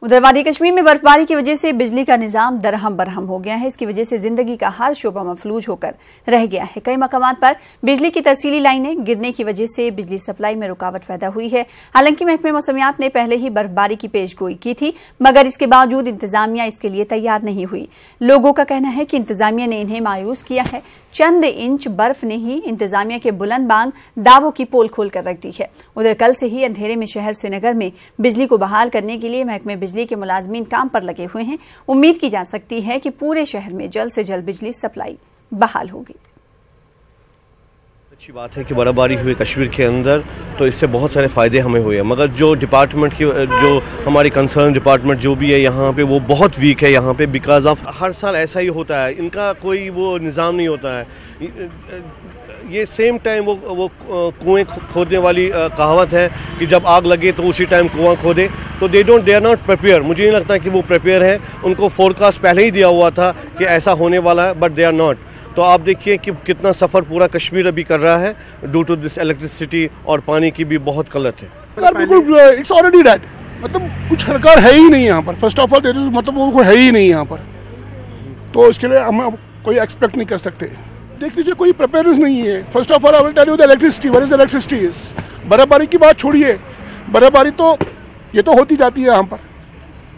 उधर वादी कश्मीर में बर्फबारी की वजह से बिजली का निजाम दरहम बरहम हो गया है। इसकी वजह से जिंदगी का हर शोबा मफलूज होकर रह गया है। कई मकामात पर बिजली की तरसीली लाइनें गिरने की वजह से बिजली सप्लाई में रुकावट पैदा हुई है। हालांकि महकमे मौसमियात ने पहले ही बर्फबारी की पेशगोई की थी, मगर इसके बावजूद इंतजामिया इसके लिए तैयार नहीं हुई। लोगों का कहना है कि इंतजामिया ने इन्हें मायूस किया है। चंद इंच बर्फ ने ही इंतजामिया के बुलंद बांग दावों की पोल खोल कर रख दी है। उधर कल से ही अंधेरे में शहर श्रीनगर में बिजली को बहाल करने के लिए महकमे बिजली के मुलाजमीन काम पर लगे हुए हैं। उम्मीद की जा सकती है कि पूरे शहर में जल्द से जल्द बिजली सप्लाई बहाल होगी। अच्छी बात है कि बर्फबारी हुई कश्मीर के अंदर, तो इससे बहुत सारे फ़ायदे हमें हुए, मगर जो डिपार्टमेंट की जो हमारी कंसर्न डिपार्टमेंट जो भी है यहाँ पे, वो बहुत वीक है यहाँ पे। बिकॉज ऑफ हर साल ऐसा ही होता है, इनका कोई वो निज़ाम नहीं होता है। ये सेम टाइम वो कुएँ खोदने वाली कहावत है कि जब आग लगे तो उसी टाइम कुआं खोदे, तो दे आर नॉट प्रिपेयर। मुझे नहीं लगता कि वो प्रिपेयर है। उनको फोरकास्ट पहले ही दिया हुआ था कि ऐसा होने वाला है, बट दे आर नॉट। तो आप देखिए कि कितना सफ़र पूरा कश्मीर अभी कर रहा है ड्यू टू दिस इलेक्ट्रिसिटी, और पानी की भी बहुत किल्लत है। इट्स ऑलरेडी डेड, मतलब कुछ सरकार है ही नहीं यहाँ पर। फर्स्ट ऑफ ऑल मतलब वो है ही नहीं यहाँ पर, तो इसके लिए हम कोई एक्सपेक्ट नहीं कर सकते। देख लीजिए, कोई प्रिपेयर्स नहीं है। First of all I will tell you the electricity, where is electricity is. बर्फबारी की बात छोड़िए, बर्फबारी तो ये तो होती जाती है यहाँ पर,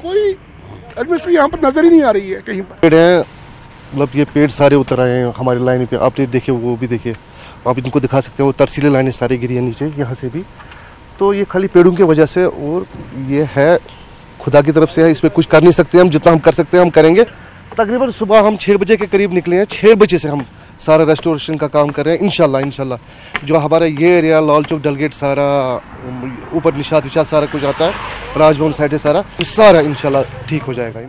कोई एडमिनिस्ट्रेशन यहाँ पर नजर ही नहीं आ रही है कहीं पर। मतलब ये पेड़ सारे उतर आए हैं हमारी लाइन पे, आप ये देखिए, वो भी देखिए, आप इनको दिखा सकते हो। वो तरसीले लाइनें सारी गिरी हैं नीचे यहाँ से भी, तो ये खाली पेड़ों की वजह से, और ये है खुदा की तरफ से है। इसमें कुछ कर नहीं सकते हम, जितना हम कर सकते हैं हम करेंगे। तकरीबन सुबह हम 6 बजे के करीब निकले हैं। 6 बजे से हम सारा रेस्टोरेशन का काम कर रहे हैं। इंशाल्लाह जो हमारा ये एरिया लाल चौक डलगेट सारा ऊपर निशात विशाल सारा कुछ आता है, राजभवन साइड है सारा इंशाल्लाह ठीक हो जाएगा।